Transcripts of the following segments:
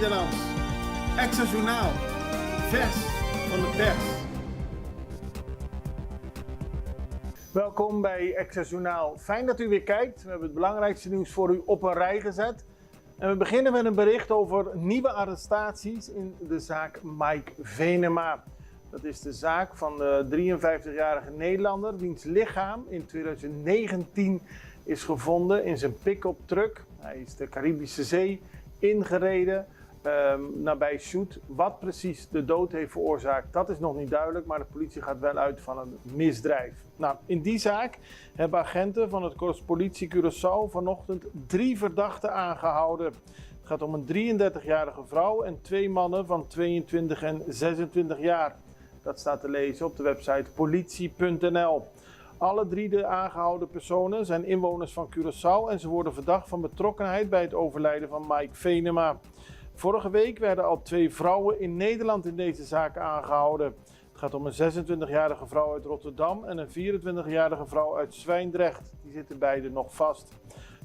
Nederlands. Extra Journaal. Vers van de pers. Welkom bij Extra Journaal. Fijn dat u weer kijkt. We hebben het belangrijkste nieuws voor u op een rij gezet. En we beginnen met een bericht over nieuwe arrestaties in de zaak Mike Venema. Dat is de zaak van de 53-jarige Nederlander wiens lichaam in 2019 is gevonden in zijn pick-up truck. Hij is de Caribische Zee ingereden nabij Sjoerd. Wat precies de dood heeft veroorzaakt, dat is nog niet duidelijk, maar de politie gaat wel uit van een misdrijf. Nou, in die zaak hebben agenten van het korps politie Curaçao vanochtend 3 verdachten aangehouden. Het gaat om een 33-jarige vrouw en 2 mannen van 22 en 26 jaar. Dat staat te lezen op de website politie.nl. Alle 3 de aangehouden personen zijn inwoners van Curaçao en ze worden verdacht van betrokkenheid bij het overlijden van Mike Venema. Vorige week werden al 2 vrouwen in Nederland in deze zaak aangehouden. Het gaat om een 26-jarige vrouw uit Rotterdam en een 24-jarige vrouw uit Zwijndrecht. Die zitten beide nog vast.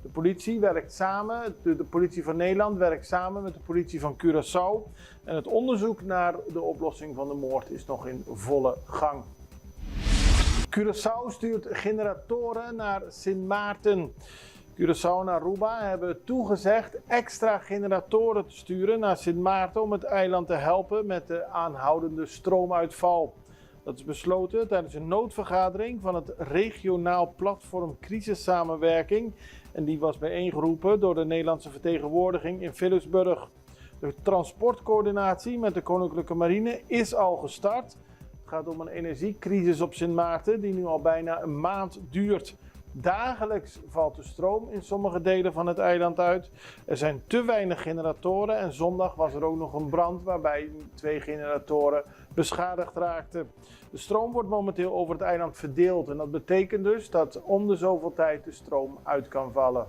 De politie werkt samen, de politie van Nederland werkt samen met de politie van Curaçao. En het onderzoek naar de oplossing van de moord is nog in volle gang. Curaçao stuurt generatoren naar Sint Maarten. Curaçao en Aruba hebben toegezegd extra generatoren te sturen naar Sint Maarten om het eiland te helpen met de aanhoudende stroomuitval. Dat is besloten tijdens een noodvergadering van het regionaal platform crisissamenwerking en die was bijeengeroepen door de Nederlandse vertegenwoordiging in Philipsburg. De transportcoördinatie met de Koninklijke Marine is al gestart. Het gaat om een energiecrisis op Sint Maarten die nu al bijna een maand duurt. Dagelijks valt de stroom in sommige delen van het eiland uit. Er zijn te weinig generatoren en zondag was er ook nog een brand waarbij 2 generatoren beschadigd raakten. De stroom wordt momenteel over het eiland verdeeld en dat betekent dus dat om de zoveel tijd de stroom uit kan vallen.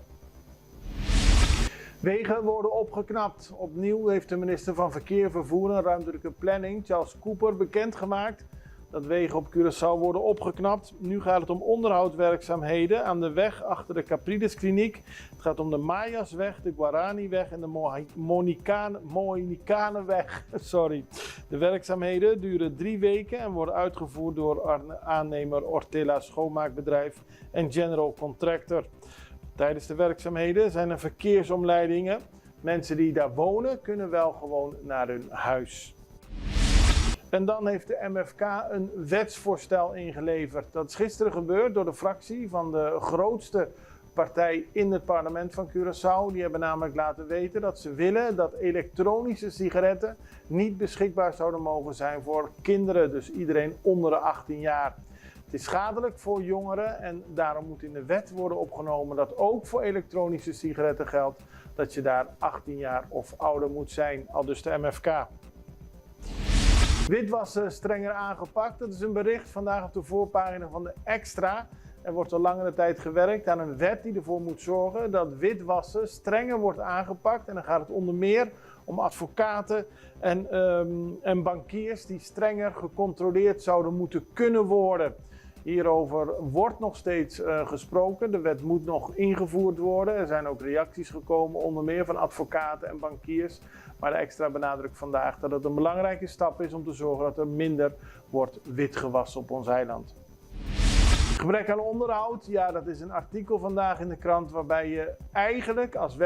Wegen worden opgeknapt. Opnieuw heeft de minister van Verkeer, Vervoer en Ruimtelijke Planning, Charles Cooper, bekendgemaakt dat wegen op Curaçao worden opgeknapt. Nu gaat het om onderhoudswerkzaamheden aan de weg achter de Capriles Kliniek. Het gaat om de Mayasweg, de Guaraniweg en de Mohicanenweg. De werkzaamheden duren 3 weken en worden uitgevoerd door aannemer Ortela Schoonmaakbedrijf en General Contractor. Tijdens de werkzaamheden zijn er verkeersomleidingen. Mensen die daar wonen kunnen wel gewoon naar hun huis. En dan heeft de MFK een wetsvoorstel ingeleverd. Dat is gisteren gebeurd door de fractie van de grootste partij in het parlement van Curaçao. Die hebben namelijk laten weten dat ze willen dat elektronische sigaretten niet beschikbaar zouden mogen zijn voor kinderen. Dus iedereen onder de 18 jaar. Het is schadelijk voor jongeren en daarom moet in de wet worden opgenomen dat ook voor elektronische sigaretten geldt dat je daar 18 jaar of ouder moet zijn, aldus de MFK. Witwassen strenger aangepakt. Dat is een bericht vandaag op de voorpagina van de Extra. Er wordt al langere tijd gewerkt aan een wet die ervoor moet zorgen dat witwassen strenger wordt aangepakt. En dan gaat het onder meer om advocaten en bankiers die strenger gecontroleerd zouden moeten kunnen worden. Hierover wordt nog steeds gesproken. De wet moet nog ingevoerd worden. Er zijn ook reacties gekomen, onder meer van advocaten en bankiers. Maar de Extra benadrukt vandaag dat het een belangrijke stap is om te zorgen dat er minder wordt witgewassen op ons eiland. Gebrek aan onderhoud, ja, dat is een artikel vandaag in de krant waarbij je eigenlijk als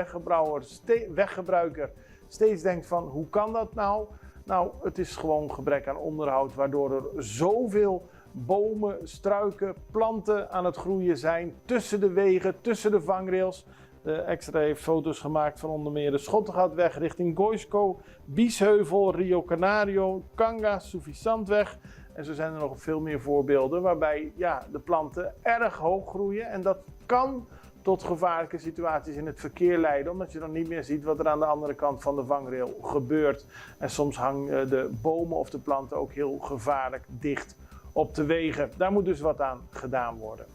weggebruiker steeds denkt van hoe kan dat nou? Nou, het is gewoon gebrek aan onderhoud waardoor er zoveel bomen, struiken, planten aan het groeien zijn tussen de wegen, tussen de vangrails. De Extra heeft foto's gemaakt van onder meer de Schottegatweg richting Goisco, Biesheuvel, Rio Canario, Kanga, Soefisantweg. En zo zijn er nog veel meer voorbeelden waarbij de planten erg hoog groeien. En dat kan tot gevaarlijke situaties in het verkeer leiden, omdat je dan niet meer ziet wat er aan de andere kant van de vangrail gebeurt. En soms hangen de bomen of de planten ook heel gevaarlijk dicht op de wegen. Daar moet dus wat aan gedaan worden.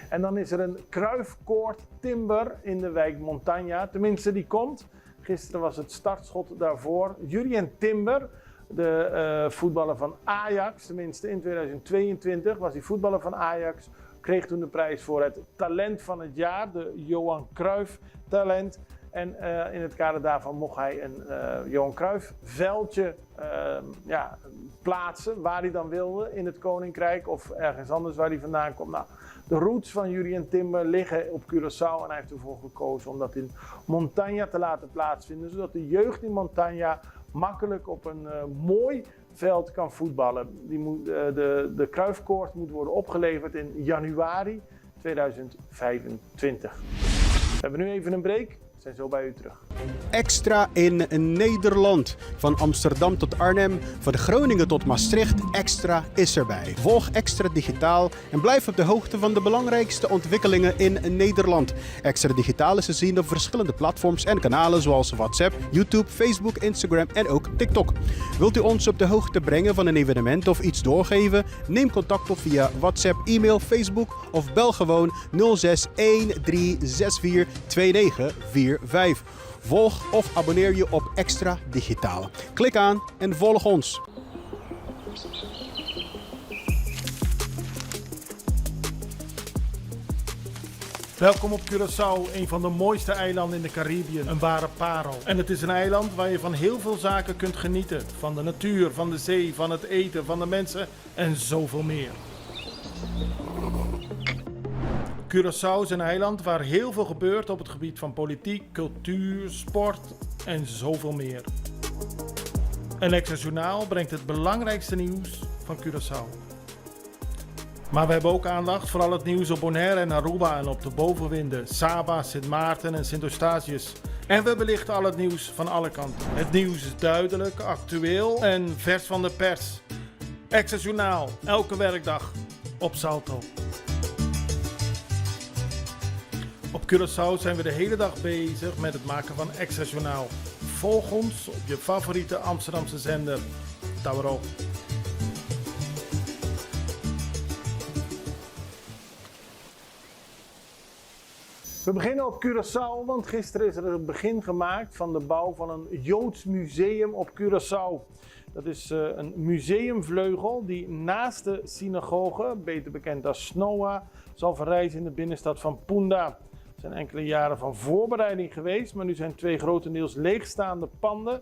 En dan is er een kruifkoord timber in de wijk Montagna. Tenminste, die komt. Gisteren was het startschot daarvoor. Jurien Timber, de voetballer van Ajax, tenminste in 2022 was hij voetballer van Ajax. Kreeg toen de prijs voor het talent van het jaar, de Johan Cruijff talent. En in het kader daarvan mocht hij een Johan Cruijff veldje plaatsen waar hij dan wilde in het Koninkrijk of ergens anders waar hij vandaan komt. Nou, de roots van Jurrien Timber liggen op Curaçao en hij heeft ervoor gekozen om dat in Montaña te laten plaatsvinden, zodat de jeugd in Montaña makkelijk op een mooi veld kan voetballen. De Cruijffkoord moet worden opgeleverd in januari 2025. We hebben nu even een break. We zijn zo bij u terug. Extra in Nederland. Van Amsterdam tot Arnhem, van Groningen tot Maastricht. Extra is erbij. Volg Extra Digitaal en blijf op de hoogte van de belangrijkste ontwikkelingen in Nederland. Extra Digitaal is te zien op verschillende platforms en kanalen zoals WhatsApp, YouTube, Facebook, Instagram en ook TikTok. Wilt u ons op de hoogte brengen van een evenement of iets doorgeven? Neem contact op via WhatsApp, e-mail, Facebook of bel gewoon 06 1364 2945. Volg of abonneer je op Extra Digitaal. Klik aan en volg ons. Welkom op Curaçao, een van de mooiste eilanden in de Caribiën. Een ware parel. En het is een eiland waar je van heel veel zaken kunt genieten. Van de natuur, van de zee, van het eten, van de mensen en zoveel meer. Curaçao is een eiland waar heel veel gebeurt op het gebied van politiek, cultuur, sport en zoveel meer. En Extra Journaal brengt het belangrijkste nieuws van Curaçao. Maar we hebben ook aandacht voor al het nieuws op Bonaire en Aruba en op de bovenwinden, Saba, Sint Maarten en Sint Eustatius. En we belichten al het nieuws van alle kanten. Het nieuws is duidelijk, actueel en vers van de pers. Extra Journaal, elke werkdag op Salto. Op Curaçao zijn we de hele dag bezig met het maken van Extra Journaal. Volg ons op je favoriete Amsterdamse zender, Tauro. We beginnen op Curaçao, want gisteren is er het begin gemaakt van de bouw van een Joods museum op Curaçao. Dat is een museumvleugel die naast de synagoge, beter bekend als SNOA, zal verrijzen in de binnenstad van Punda. Er zijn enkele jaren van voorbereiding geweest, maar nu zijn 2 grotendeels leegstaande panden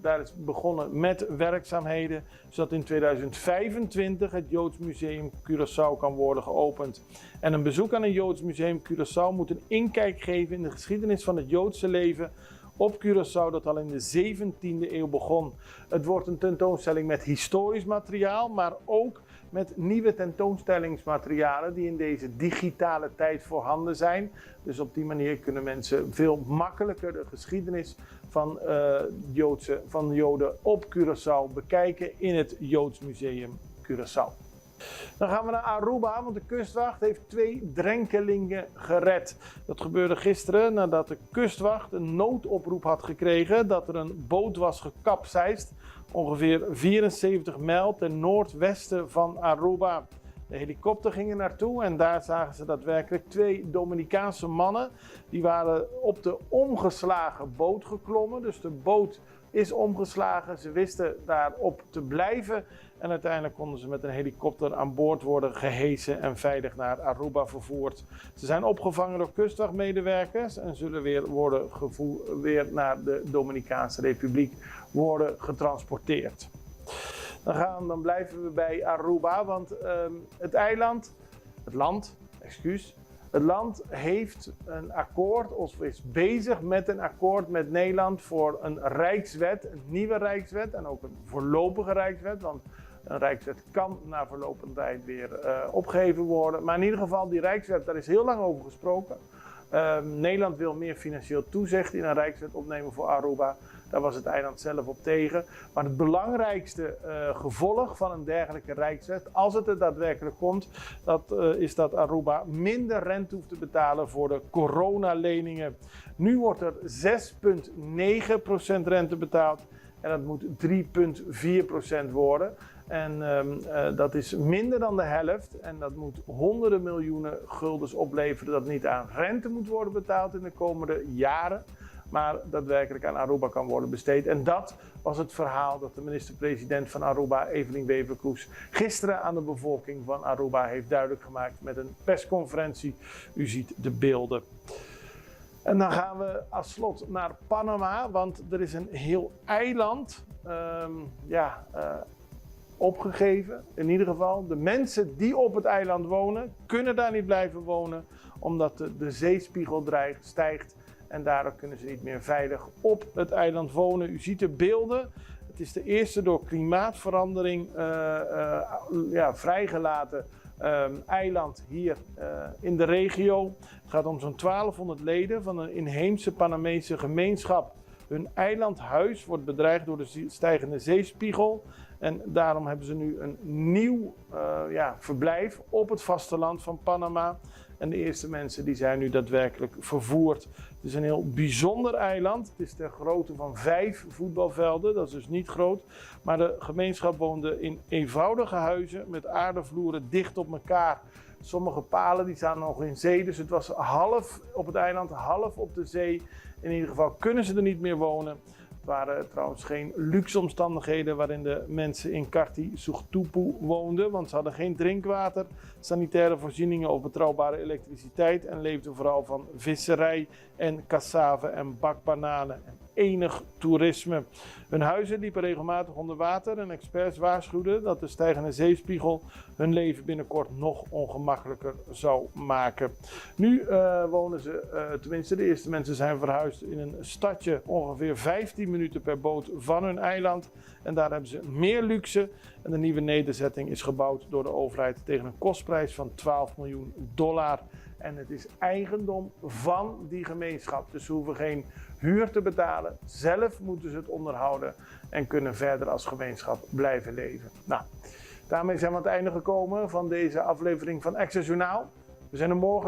daar is begonnen met werkzaamheden, zodat in 2025 het Joods Museum Curaçao kan worden geopend. En een bezoek aan een Joods Museum Curaçao moet een inkijk geven in de geschiedenis van het Joodse leven op Curaçao, dat al in de 17e eeuw begon. Het wordt een tentoonstelling met historisch materiaal, maar ook met nieuwe tentoonstellingsmaterialen die in deze digitale tijd voorhanden zijn. Dus op die manier kunnen mensen veel makkelijker de geschiedenis van Joden op Curaçao bekijken in het Joods Museum Curaçao. Dan gaan we naar Aruba, want de kustwacht heeft 2 drenkelingen gered. Dat gebeurde gisteren nadat de kustwacht een noodoproep had gekregen dat er een boot was gekapseist, ongeveer 74 mijl ten noordwesten van Aruba. De helikopter ging er naartoe en daar zagen ze daadwerkelijk 2 Dominicaanse mannen. Die waren op de omgeslagen boot geklommen, dus de boot is omgeslagen. Ze wisten daarop te blijven en uiteindelijk konden ze met een helikopter aan boord worden gehesen en veilig naar Aruba vervoerd. Ze zijn opgevangen door kustwachtmedewerkers en zullen weer naar de Dominicaanse Republiek worden getransporteerd. Dan blijven we bij Aruba, want het land heeft een akkoord, of is bezig met een akkoord met Nederland voor een rijkswet, een nieuwe rijkswet en ook een voorlopige rijkswet, want een rijkswet kan na verloop van tijd weer opgeheven worden. Maar in ieder geval, die rijkswet, daar is heel lang over gesproken. Nederland wil meer financieel toezicht in een rijkswet opnemen voor Aruba. Daar was het eiland zelf op tegen. Maar het belangrijkste gevolg van een dergelijke rijkswet, als het er daadwerkelijk komt, is dat Aruba minder rente hoeft te betalen voor de coronaleningen. Nu wordt er 6,9% rente betaald en dat moet 3,4% worden. En dat is minder dan de helft en dat moet honderden miljoenen guldens opleveren dat niet aan rente moet worden betaald in de komende jaren, maar daadwerkelijk aan Aruba kan worden besteed. En dat was het verhaal dat de minister-president van Aruba, Evelien Weverkoes, gisteren aan de bevolking van Aruba heeft duidelijk gemaakt met een persconferentie. U ziet de beelden. En dan gaan we als slot naar Panama, want er is een heel eiland opgegeven. In ieder geval, de mensen die op het eiland wonen, kunnen daar niet blijven wonen, omdat de zeespiegel stijgt. En daardoor kunnen ze niet meer veilig op het eiland wonen. U ziet de beelden. Het is de eerste door klimaatverandering vrijgelaten eiland hier in de regio. Het gaat om zo'n 1200 leden van een inheemse Panamese gemeenschap. Hun eilandhuis wordt bedreigd door de stijgende zeespiegel. En daarom hebben ze nu een nieuw verblijf op het vasteland van Panama. En de eerste mensen die zijn nu daadwerkelijk vervoerd. Het is een heel bijzonder eiland. Het is ter grootte van 5 voetbalvelden. Dat is dus niet groot. Maar de gemeenschap woonde in eenvoudige huizen met aardevloeren dicht op elkaar. Sommige palen die staan nog in zee. Dus het was half op het eiland, half op de zee. In ieder geval kunnen ze er niet meer wonen. Het waren trouwens geen luxe omstandigheden waarin de mensen in Karti Sugtupu woonden, want ze hadden geen drinkwater, sanitaire voorzieningen of betrouwbare elektriciteit en leefden vooral van visserij en cassave en bakbananen en enig toerisme. Hun huizen liepen regelmatig onder water en experts waarschuwden dat de stijgende zeespiegel hun leven binnenkort nog ongemakkelijker zou maken. Nu wonen ze, tenminste de eerste mensen zijn verhuisd in een stadje ongeveer 15 minuten per boot van hun eiland. En daar hebben ze meer luxe. En de nieuwe nederzetting is gebouwd door de overheid tegen een kostprijs van $12 miljoen. En het is eigendom van die gemeenschap. Dus ze hoeven geen huur te betalen. Zelf moeten ze het onderhouden en kunnen verder als gemeenschap blijven leven. Nou, daarmee zijn we aan het einde gekomen van deze aflevering van Access Journaal. We zijn er morgen weer.